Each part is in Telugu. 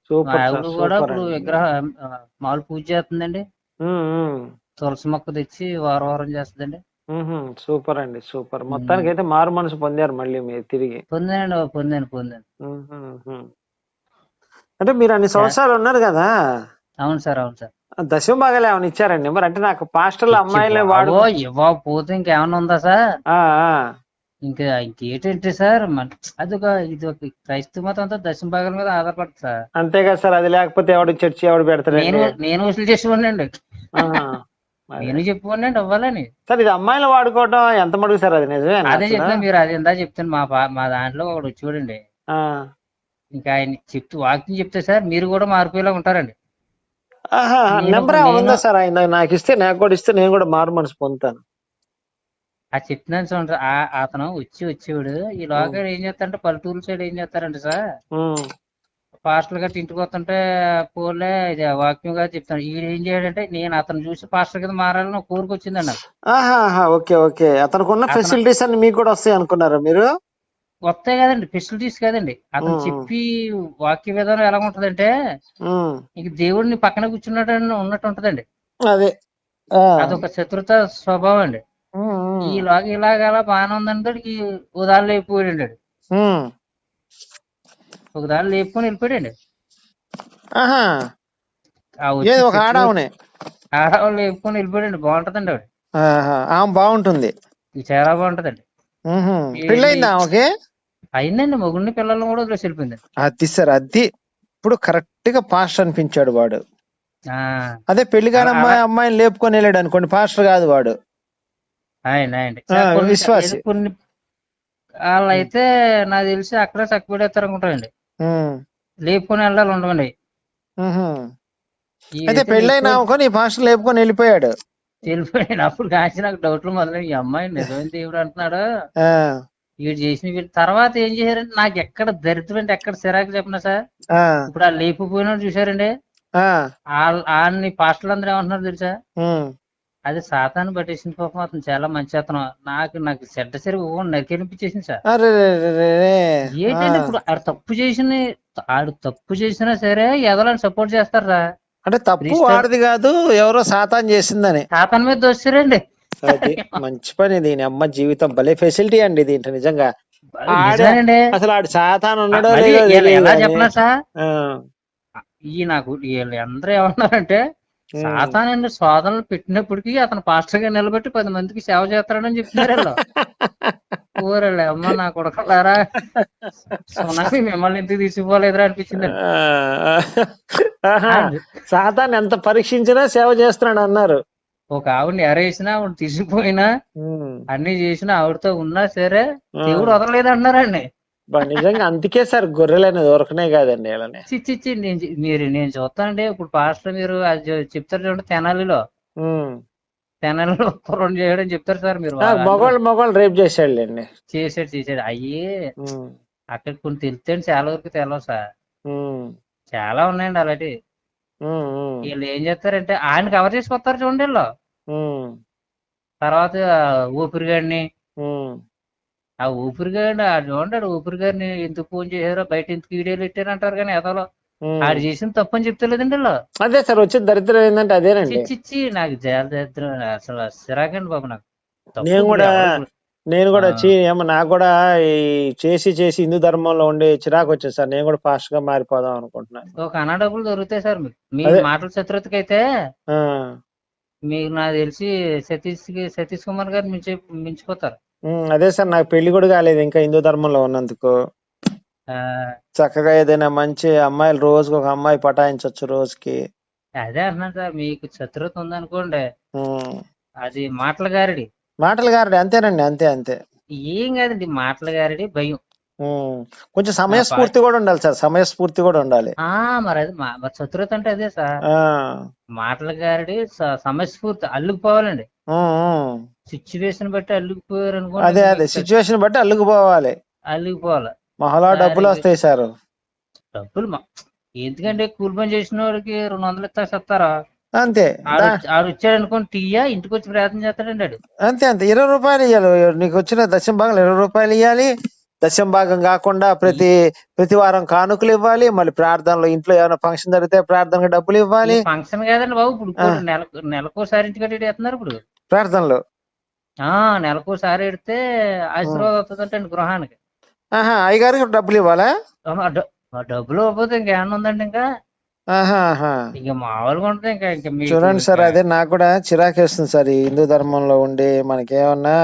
మా సూపర్ ఆవిడ సార్, కూడా సూపర్ ఇప్పుడు అండి. విగ్రహం మామూలు పూజ చేస్తుందండి. ఉమ్, ఉమ్, తులసి మొక్క తెచ్చి వారం వారం చేస్తుందండి. సూపర్ అండి, సూపర్. ఉమ్, మొత్తానికి అయితే మారు మనసు పొందారు మళ్ళీ మీరు తిరిగి. పొందానండి, పొందాను. ఉహుం, ఉహుం. అంటే మీరు అన్ని చా- సంవత్సరాలు ఉన్నారు కదా, అవును సార్, అవును సార్. దశమ భాగాలు ఏమైనా ఇచ్చారండి మరి? అంటే నాకు పాస్టర్ల ఇచ్చి అమ్మాయిలే బాబో వాడుకో. ఇవ్వకపోతే ఇంకేమన్నా ఉందా సార్? ఆ, ఆ, ఇంకేంటంటే సార్ ఇది ఒక క్రైస్తవ మతం అంతా దశమ భాగాల మీద ఆధారపడుతుంది సార్. అంతే కదా సార్, అది లేకపోతే ఎవడు చర్చి ఎవడు నేను పెడతాడండి? నేను వసూలు చేసేవాడినండి. ఆహా, అదే నేను చెప్పుకోండి ఇవ్వాలని. సార్, ఇది అమ్మాయిలు వాడుకోవడం ఎంత మడుగు సార్, అది నిజమేనా అదే అసలు? చెప్తున్నా, మీరు అది ఇందా చెప్తాను. మా దాంట్లో ఒకడు చూడండి. ఆ, ఇంకా ఆయన వాక్యం చెప్తే సార్ మీరు కూడా మారిపోయేలా ఉంటారండి. ఆహా, నేను నెంబర్ ఏమైనా నేను ఉందా సార్? ఆయన నాకు ఇస్తే, నాకు కూడా ఇస్తే నేను కూడా మారు మనసు పొందుతాను. ఆ చెప్తున్నాను చూడండి. అతను వచ్చేవాడు ఉమ్, ఈలోగా ఏం చేస్తారంటే పల్లెటూరు సైడ్ ఏం చేస్తారంటే సార్, ఉమ్. పాస్టర్ గారు ఇంటికి వస్తుంటే పోలే ఇది వాక్యం గారు చెప్తాను. ఈడు ఏం చేయడంటే నేను అతను చూసి పాస్టర్ కింద మారాలని ఒక కోరిక వచ్చిందండి నాకు. ఆహాహా, ఓకే, ఓకే. అతనికి ఉన్న అతను ఫెసిలిటీస్ అన్ని మీకు కూడా వస్తాయి అనుకున్నారా మీరు? వస్తాయి కదండి, ఫెసిలిటీస్ కదండి. అతను ఉమ్, ఉమ్, చెప్పి వాక్య విధానం ఎలా ఉంటదంటే ఉమ్. ఇంక దేవుడిని పక్కన కూర్చున్నాడు ఉన్నట్టు ఉంటదండి. అదే. ఆ. అదొక శత్రుత స్వభావం అండి. ఉమ్, ఉమ్, ఇలాగ బాగానే ఉందంటే ఉదాహరణ లేకపోయాడు. ఉమ్. ఒక దారి లేపుకొని వెళ్ళిపోయాడండి. ఆహా. ఆ వచ్చి ఏది ఒక చర్చిలో ఆడావునే? ఆడవాళ్ళు లేపుకొని వెళ్ళిపోయాడండి. బాగుంటదండి ఆవిడ. ఆహా, ఆమె బాగుంటుంది. ఇది చాలా బాగుంటదండి. వెళ్ళి పెళ్ళయిందా ఆమెకి? అయిందండి, మొగుడిని పిల్లల్ని కూడా వదిలేసి వెళ్ళిపోయిందండి. అది సార్, అది ఇప్పుడు కరెక్ట్ గా పాస్టర్ అనిపించాడు వాడు. ఆ అదే పెళ్లి కాని అలా అలా అమ్మాయిని లేపుకొని వెళ్ళాడు అనుకోండి, పాస్టర్ కాదు వాడు. అయండి ఆ, సార్. విశ్వాసి. కొన్ని వాళ్ళు ఉమ్, అయితే నాకు తెలిసి అక్కడే చక్కబడేస్తారు అనుకుంటారండి. ఉమ్, లేపుకొని వెళ్ళాలి ఉండవండి. ఉహు. అయితే ఈడైతే పెళ్ళైన లేపుకొని ఆమెకొని ఈ పాస్టర్ లేపుకొని వెళ్ళిపోయాడు. వెళ్ళిపోయాడు. అప్పుడు కాసి నాకు డౌట్లు మొదలైన, ఈ అమ్మాయి నిజమైన దేవుడు అంటున్నాడు, ఆ, వీడు చేసిన తర్వాత ఏం చేశారంటే నాకు ఎక్కడ దరిద్రం అంటే ఎక్కడ సిరాకు చెప్పిన సార్. ఆ, ఇప్పుడు ఆ లేపుపోయినాడు చూసారండి, ఆ, వాళ్ళని పాస్టర్లు అందరూ ఏమంటున్నారు తెలుసా? ఉమ్. అది సాతాను పట్టేసిన పాపం, అతను చాలా మంచి అతను. నాకు చెడ్డ సరి నరికెనిపించేసింది సార్. అరే, ఆ. ఏంటంటే ఇప్పుడు ఆడు తప్పు చేసినా సరే ఎదలని సపోర్ట్ చేస్తారా? అంటే తప్పు ప్రీస్టర్ వాడిది కాదు, ఎవరో సాతాన్ చేసిందని. సాతాన్ మీద దోస్తారండి. అది మంచి పని. దీని అమ్మ జీవితం భలే ఫెసిలిటీ అండి దీంట్లో నిజంగా. ఆడే నిజమేనండి. అసలు ఆడు సాతాన్ ఉన్నాడో మళ్ళీ లేదో వీళ్ళు తెలియదు ఎలా కానీ. చెప్పినా సార్, ఆ, నాకు వీళ్ళు అందరూ ఏమన్నారంటే ఉమ్. సాతాను శోధనలు పెట్టినప్పటికీ అతను పాస్టర్ గా నిలబెట్టి 10 మందికి సేవ చేస్తాడని చెప్తున్నారు వీళ్ళు. ఊరలే అమ్మ నా కొడకలారా, సునామీ మిమ్మల్ని ఎందుకు తీసుకుపోలేదురా అనిపించిందండి. ఆ, ఆహా. అండ్ సాతాన్ ఎంత పరీక్షించినా సేవ చేస్తున్నాడు అన్నారు. ఒక ఆవిడని ఎరేసినా ఆవిడ తీసుకుపోయినా ఉమ్. అన్ని చేసినా ఆవిడతో ఉన్నా సరే ఆ, దేవుడు వదలలేదు అంటున్నారండి. నిజంగా అందుకే సార్ గొర్రెలని దొరకనే కాదండి వీళ్ళని. చిచ్చి నేను చూస్తానండి. ఇప్పుడు పాస్టర్ మీరు అది చెప్తారు చూడండి, ఉమ్. తెనాలిలో కుర్రోడిని చేయడం చెప్తారు సార్ మీరు. అందులో మగవాళ్ళు రేపు చేసాడులేండి. చేసాడు అయ్యి. ఉమ్, అక్కడ కొన్ని తెలితే చాలా వరకు తెలవు సార్. ఉమ్, చాలా ఉన్నాయండి అలాంటి. ఉమ్, ఉమ్, వీళ్ళు ఏం చేస్తారంటే ఆయన కవర్ చేసుకొస్తారు చూడండి వీళ్ళు. ఉమ్, తర్వాత ఊపిరిగాడిని, ఉమ్. ఆ ఊపిరిగాడిని చూడండి, ఊపిరిగాడిని ఎందుకు ఫోన్ చేశారో బయట ఎందుకు వీడియోలు పెట్టారంటారు కానీ ఎదలో ఉమ్. ఆడు చేసిన తప్పని చెప్తలేదండి వీళ్ళు. అదే సార్, వచ్చే దరిద్రం ఏంటంటే అదేనండి. చిచ్చి నాకు దరిద్రం అసలు సిరాకండి బాబు నాకు. తప్పు నేను ఇప్పుడు కూడా ఎవరు నేను ఆ, కూడా ఏమో నాకు కూడా ఈ చేసి చేసి హిందూ ధర్మంలో ఉండి చిరాకు వచ్చింది సార్. నేను కూడా పాస్ట్ గా మారిపోదాం అనుకుంటున్నాను. ఒక అనా డబ్బులు దొరుకుతాయి సార్ మీకు. మీ అదే. మాటల శత్రుతకైతే ఆ, మీకు నాకు తెలిసి సతీష్ కుమార్ గారు మించిపోతారు. అదే సార్, నాకు పెళ్లి కూడా కాలేదు ఇంకా హిందూ ధర్మంలో ఉన్నందుకు. ఆ, చక్కగా ఏదైనా మంచి అమ్మాయిలు రోజుకి ఒక అమ్మాయి పటాయించవచ్చు రోజుకి. అదే అంటున్నాను సార్, మీకు శత్రుత ఉందనుకోండి, ఉమ్. అది మాటల గారడి. మాటలు గారడి, అంతేనండి, అంతే అంతే. ఏం కాదండి, మాటల గారడి భయం. ఉమ్. కొంచెం ఆ పా- సమయస్ఫూర్తి కూడా ఉండాలి సార్, సమయస్ఫూర్తి కూడా ఉండాలి. మరి అది మరి శత్రుత అంటే అదే సార్. ఆ. మాటల గారడి సమస్ఫూర్తి అల్లుకుపోవాలండి. ఉమ్, ఉమ్. సిచ్యువేషన్ బట్టి అల్లుకుపోయారు అనుకోండి, అదే అదే, సిచ్యువేషన్ బట్టి అల్లుకుపోవాలి. అల్లుకుపోవాలి. మహలా డబ్బులు దానికి వస్తాయి సార్. డబ్బులు ఎందుకంటే కూలి పని చేసిన వాడికి 200 ఇస్తా చెప్తారా? అంతే. ఆడు వచ్చాడు అనుకోని టీయా ఇంటికి వచ్చి ప్రయత్నం చేస్తాడండి ఆడు. అంతే అంతే, 20 రూపాయలు ఇవ్వాలి. నీకు వచ్చిన దశమ భాగంలో 20 రూపాయలు ఇవ్వాలి. దశమ భాగం కాకుండా ప్రతి వారం కానుకలు ఇవ్వాలి, మళ్ళీ ప్రార్థనలో ఇంట్లో ఏమైనా ఫంక్షన్ జరిగితే ప్రార్థనకు డబ్బులు ఈ ఇవ్వాలి. ఫంక్షన్ కాదండి బాబు, ఇప్పుడు ఆ, ఇంకోటి నెలకోసారి ఇంటికి ఎడుతున్నారు ఇప్పుడు. ప్రార్థనలు. నెలకోసారి ఎడితే ఉమ్. ఆశీర్వాదం వస్తుందంటండి గృహానికి. ఆహా, అయ్యగారికి డబ్బులు ఇవ్వాలా? ఆ డబ్బులు ఇవ్వకపోతే ఇంకేమన్నా ఉందండి ఇంకా? ఆహా. ఇక మామూలుగా ఉంటుంది ఇంకా ఇంకా మీకు చూడండి సార్, ఇంకా. అదే నాకు కూడా చిరాకేస్తుంది సార్ ఈ హిందూ ధర్మంలో ఉండి మనకేమన్నా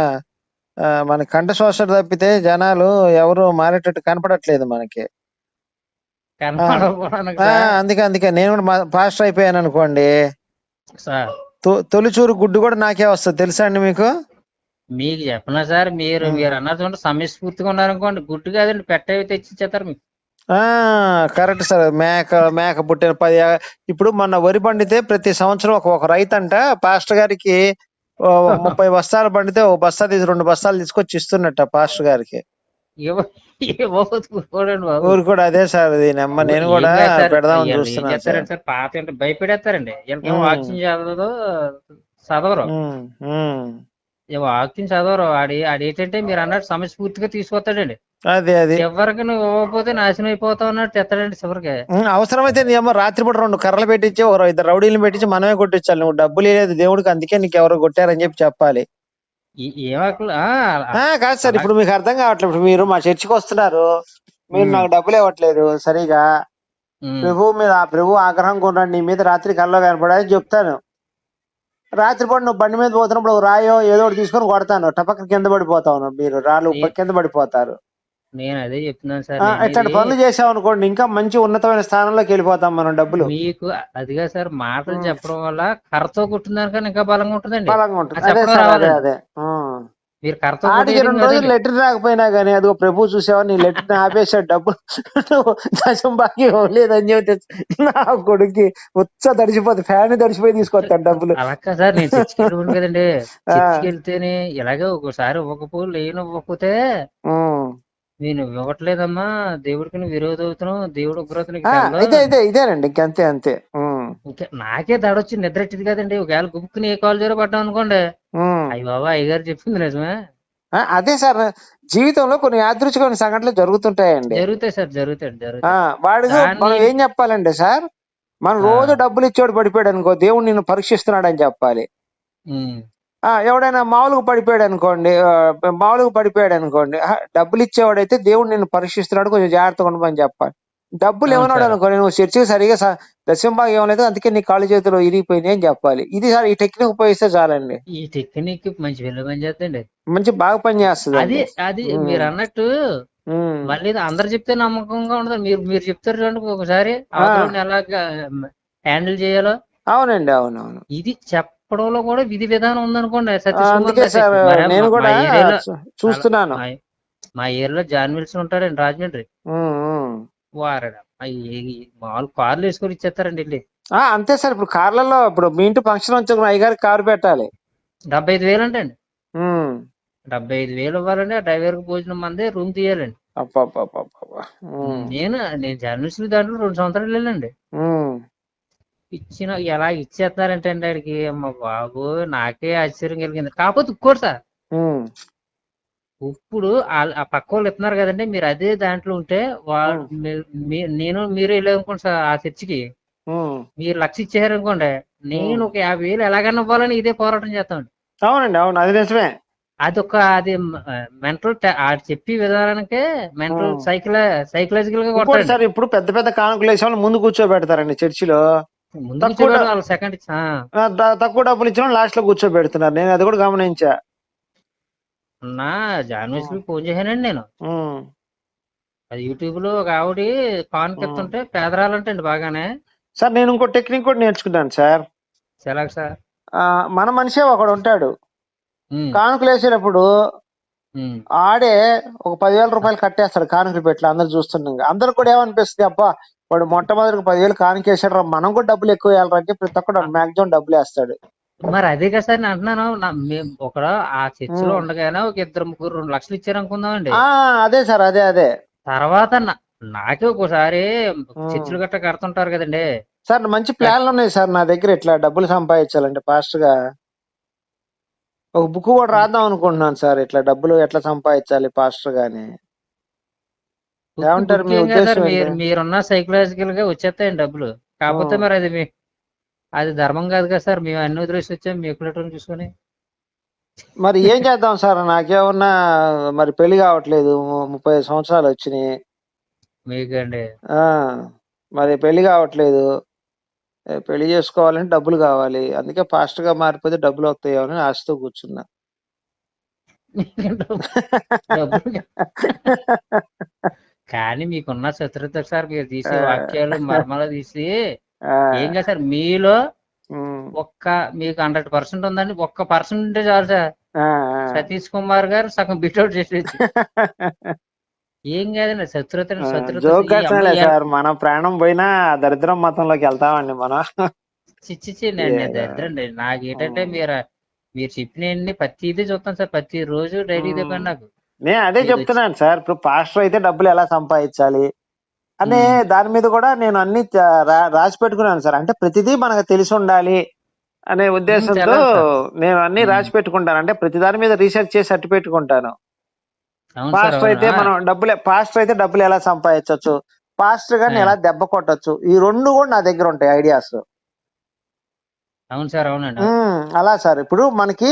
మన కంట శోషణ తప్పితే జనాలు ఎవరు మారేటట్టు కనపడట్లేదు మనకి. కనపడకపోవడానికి సార్. అందుకే నేను కూడా పాస్టర్ అయిపోయాను అనుకోండి, సార్ తొలిచూరు గుడ్డు కూడా నాకే వస్తుంది, తెలుసా అండి మీకు? మీకు చెప్పనా సార్, మీరు ఉమ్. మీరు అన్నది చూడండి, సమయస్ఫూర్తిగా ఉన్నారనుకోండి, గుడ్డు కాదండి పెట్టేవి తెచ్చి ఇచ్చేస్తారు మీకు. Correct sir. మేక పుట్టిన 10 ఇప్పుడు మొన్న వరి పండితే ప్రతి సంవత్సరం ఒక రైతు అంట పాస్టర్ గారికి 30 బస్తాలు పండితే ఒక బస్తా తీసి 2 బస్తాలు తీసుకొచ్చి ఇస్తున్నట్ట పాస్టర్ గారికి. చూడండి బాబు. ఊరు కూడా అదే సార్, దీనమ్మ నేను కూడా పెడదామని ఏం చూస్తున్నాను సార్. చేస్తారంటే సార్, పాత అంటే భయపెడేస్తారండి. వీళ్ళకేమో వాక్యం చదవదు, చదవరు. వాక్యం చదవరు. ఆడేంటంటే మీరు అన్నట్టు సమయస్ఫూర్తిగా తీసుకొస్తాడండి. అదే ఎవరికి నువ్వు ఇవ్వకపోతే నాశనం అయిపోతావు అన్నట్టు తెస్తాడండి చివరికి. అవసరమైతే ఏమో రాత్రిపూట 2 కర్రలు పెట్టించి ఒక 2 రౌడీలు పెట్టించి మనమే కొట్టించాలి. నువ్వు డబ్బులు లేదు దేవుడికి, అందుకే నీకు ఎవరో కొట్టారని చెప్పాలి. కాదు సార్, ఇప్పుడు మీకు అర్థం కావట్లేదు. ఇప్పుడు మీరు మా చర్చికి వస్తున్నారు, మీరు నాకు డబ్బులు ఇవ్వట్లేదు సరిగా. ప్రభు ఆగ్రహం కొన్నాడు నీ మీద, రాత్రి కల్లో కనపడాలని చెప్తాను. రాత్రిపూట నువ్వు బండి మీద పోతున్నప్పుడు రాయో ఏదో ఒకటి తీసుకొని కొడతాను, టపక్క కింద పడిపోతావు, మీరు రాళ్ళు కింద పడిపోతారు. నేను అదే చెప్తున్నాను సార్. ఇట్లాంటి పనులు చేసాం అనుకోండి, ఇంకా మంచి ఉన్నతమైన స్థానంలోకి వెళ్ళిపోతాం మనం. డబ్బులు మీకు అదిగా సార్, మాటలు చెప్పడం వల్ల కర్రతో కుట్టిందానికన్నా ఇంకా బలంగా ఉంటుందండి. బలంగా ఉంటుంది. అదే మీరు కర్రతో 2 రోజులు లెటర్ రాకపోయినా గానీ అదిగో ప్రభు చూసావా నీ లెటర్ ఆపేసాడు, డబ్బులు దశం బాకీ లేదని చెబితే నా కొడుక్కి ఉత్స తడిచిపోతుంది, ఫ్యాన్ తడిచిపోయి తీసుకొస్తాడు డబ్బులు. అలా సార్, నేను చర్చికి కదండి, చర్చికి వెళ్తేనే ఇలాగే ఒకసారి ఇవ్వకపోతే నేను ఇవ్వట్లేదమ్మా, దేవుడికి నువ్వు విరోధం అవుతున్నావు, దేవుడు ఉగ్రతనికి ఇదేనండి అంతే. ఇంకా నాకే దడొచ్చి నిద్రట్టింది కదండి. ఒకవేళ గుప్పుకుని ఏ కాల్ జోర పడ్డాం అనుకోండి, అయ్యి బాబా అయ్యగారు చెప్పింది నిజమే. అదే సార్, జీవితంలో కొన్ని యాదృచ్ఛికమైన సంఘటనలు జరుగుతుంటాయండి. జరుగుతాయి సార్, జరుగుతాయి. వాడికి మనం ఏం చెప్పాలంటే సార్, మనం రోజు డబ్బులు ఇచ్చేవాడు పడిపోయాడు అనుకో, దేవుడు నిన్ను పరీక్షిస్తున్నాడు అని చెప్పాలి. ఎవడైనా మామూలుగా పడిపోయాడు అనుకోండి, డబ్బులు ఇచ్చేవాడైతే దేవుడు నిన్ను పరీక్షిస్తున్నాడు, కొంచెం జాగ్రత్తగా ఉండమని చెప్పాలి. డబ్బులు ఏమన్నాడు అనుకోండి, నువ్వు చర్చికి సరిగా దశమ భాగం ఏమలేదు, అందుకే నీ కాళ్ళు చేతులు ఇరిగిపోయినాయి అని చెప్పాలి. ఇది సార్, ఈ టెక్నిక్ ఉపయోగిస్తే చాలండి. ఈ టెక్నిక్ మంచి బాగా పని చేస్తుంది. అది మీరు అన్నట్టు మళ్ళీ అందరు చెప్తే నమ్మకంగా ఉండదు. మీరు చెప్తారు చూడండి ఒకసారి ఎలా హ్యాండిల్ చేయాలో. అవునండి. ఇది చెప్పడంలో కూడా విధి విధానం ఉందనుకోండి. అందుకే సార్ నేను కూడా చూస్తున్నాను. మా ఏరియాలో జాన్ విల్సన్ ఉంటాడండి, రాజమండ్రి. వారడా మామూలు కార్లు వేసుకొని ఇచ్చేస్తారండి వెళ్ళి. అంతే సార్, ఇప్పుడు కార్లలో ఇప్పుడు మీ ఇంటి ఫంక్షన్ వచ్చి అయ్యగారికి కారు పెట్టాలి, 75,000 అంటండి. 75,000 ఇవ్వాలండి. ఆ డ్రైవర్ కి భోజనం మంది, రూమ్ తీయాలండి. నేను జర్నలిస్ట్ దాంట్లో 2 సంవత్సరాలు వెళ్ళండి. ఎలా ఇచ్చేస్తారంటే అండి ఆడికి, అమ్మ బాబు నాకే ఆశ్చర్యం కలిగింది. కాకపోతే ఇంకోటి సార్, ఇప్పుడు ఆ పక్క వాళ్ళు ఇస్తున్నారు కదండి, మీరు అదే దాంట్లో ఉంటే మీరు వెళ్ళారనుకోండి సార్ ఆ చర్చికి, మీరు 1,00,000 ఇచ్చేసారు అనుకోండి, నేను ఒక 50,000 ఎలాగైనా ఇవ్వాలని ఇదే పోరాటం చేస్తామండి. అవునండి, అది నిజమే. అది మెంటల్ చెప్పే విధానానికే మెంటల్ సైకలాజికల్ గా కొట్టారు సార్. ఇప్పుడు పెద్ద పెద్ద కానుకలు వేసే వాళ్ళు ముందు కూర్చోబెడతారండి చర్చిలో, తక్కువ డబ్బులు ఇచ్చిన లాస్ట్ లో కూర్చోబెడుతున్నారు. నేను అది కూడా గమనించా. జాన్వేశ్వరి ఫోన్ చేశానండి నేను, అది యూట్యూబ్ లో ఒక ఆవిడ కానుకెత్తుంటే పేదరాలంటండి బాగానే. సార్ నేను ఇంకో టెక్నిక్ కూడా నేర్చుకున్నాను సార్. సార్ మన మనిషి ఒకడు ఉంటాడు, కానుకలు వేసేటప్పుడు ఆడే ఒక 10,000 రూపాయలు కట్టేస్తాడు కానుకలు పెట్టి, అందరు చూస్తుండగా. అందరు కూడా ఏమనిపిస్తుంది, అబ్బా వాడు మొట్టమొదటి 10,000 కానుకేసాడు, మనం కూడా డబ్బులు ఎక్కువ వేయాలంటే ప్రతి ఒక్కడు మాక్సిమం డబ్బులు వేస్తాడు. మరి అదే కదా సార్ నేను అంటున్నాను, ఒకడు ఆ చర్చిలో ఉండగానే ఒక 2-3 2 లక్షలు ఇచ్చారు అనుకుందామండి. అదే సార్, అదే తర్వాత నాకే ఒకసారి చర్చిలు గట్ట కడుతుంటారు కదండి సార్, మంచి ప్లాన్లు ఉన్నాయి సార్ నా దగ్గర, ఇట్లా డబ్బులు సంపాదించాలంటే ఫాస్ట్ గా ఒక బుక్ కూడా రాద్దాం అనుకుంటున్నాను సార్, ఇట్లా డబ్బులు ఎట్లా సంపాదించాలి పాస్టర్ గాని. ఏమంటారు మీ ఏం కాదు సార్, ఉద్దేశం ఏంటి? మీరున్న సైకలాజికల్ గా వచ్చేస్తాయండి డబ్బులు. కాకపోతే మరి అది ధర్మం కాదు కదా సార్. మేము అన్ని వదిలేసి వచ్చాం మీ ఎక్కడ చూసుకొని. మరి ఏం చేద్దాం సార్? నాకేమన్నా మరి పెళ్లి కావట్లేదు, 30 సంవత్సరాలు వచ్చినాయి మీకండి. మరి పెళ్లి కావట్లేదు, పెళ్లి చేసుకోవాలంటే డబ్బులు కావాలి. అందుకే పాస్టర్ గా మారిపోతే డబ్బులు వస్తాయో అని ఆశతో కూర్చున్నా. డబ్బులు కానీ మీకున్న శత్రుత సార్, మీరు తీసే వాక్యాలు మర్మలు తీసి ఏం కాదు సార్. మీలో మీకు 100% ఉందండి, 1% ఉంటే చాలు సార్. సతీష్ కుమార్ గారు సగం బిట్అవుట్ చేసేది. ఏం కాదండి శత్రుత సార్. మన ప్రాణం పోయినా దరిద్రం మతంలోకి వెళ్తామండి మనం. చిచ్చిచ్చిండి దరిద్రండి. నాకేంటంటే మీరు చెప్పిన ప్రతిదీ చూస్తాను సార్, ప్రతి రోజు డైలీ చెప్పండి నాకు. నేను అదే చెప్తున్నాను సార్. ఇప్పుడు పాస్టర్ అయితే డబ్బులు ఎలా సంపాదించాలి అనే దాని మీద కూడా నేను అన్ని రాసి పెట్టుకున్నాను సార్. అంటే ప్రతిదీ మనకు తెలిసి ఉండాలి అనే ఉద్దేశంతో నేను అన్ని రాసి పెట్టుకుంటాను. అంటే ప్రతి దాని మీద రీసెర్చ్ చేసి అట్టు పెట్టుకుంటాను. పాస్టర్ అయితే పాస్టర్ అయితే డబ్బులు ఎలా సంపాదించవచ్చు, పాస్టర్ గారిని ఎలా దెబ్బ కొట్టచ్చు, ఈ రెండు కూడా నా దగ్గర ఉంటాయి ఐడియాస్. అవును సార్, అవునండి. అలా సార్. ఇప్పుడు మనకి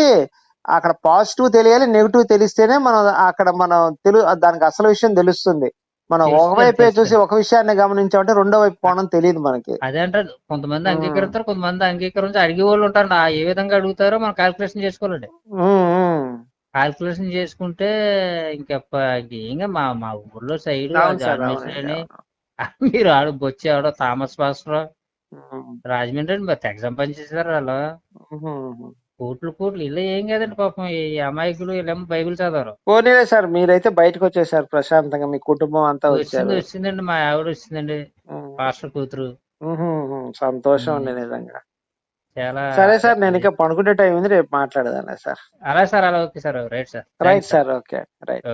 అక్కడ పాజిటివ్ తెలియాలి, నెగిటివ్ తెలిస్తేనే మనం అక్కడ దానికి అసలు విషయం తెలుస్తుంది. మనం ఒకవైపే చూసి ఒక విషయాన్ని గమనించామంటే రెండో వైపు కోణం తెలియదు మనకి. అదేంటే కొంతమంది అంగీకరిస్తారు, కొంతమంది అంగీకరించి అడిగే వాళ్ళు ఉంటారు. ఏ విధంగా అడుగుతారో మనం క్యాల్కులేషన్ చేసుకోవాలండి. క్యాల్కులేషన్ చేసుకుంటే ఇంకా మా ఊర్లో సైడ్ అని మీరు ఆడు బొచ్చి ఆడో థామస్ పాస్టర్ రాజమండ్రి అండి, మరి తెగ సంపాదించేసారు వాళ్ళు. కోట్లు ఇలా ఏం కాదండి పాపం. ఈ అమాయకులు వీళ్ళేమో బైబిల్ చదవరు. పోనీలే సార్, మీరైతే బయటకు వచ్చేసారు ప్రశాంతంగా, మీ కుటుంబం అంతా వచ్చిందండి. మా ఆవిడ వచ్చిందండి, పాస్టర్ కూతురు. సంతోషం అండి నిజంగా. చాలా. సరే సార్, నేను ఇంకా పడుకునే టైం ఉంది, రేపు మాట్లాడదాను సార్. అలా సార్, అలా okay sir. Right sir. Right sir. Okay right.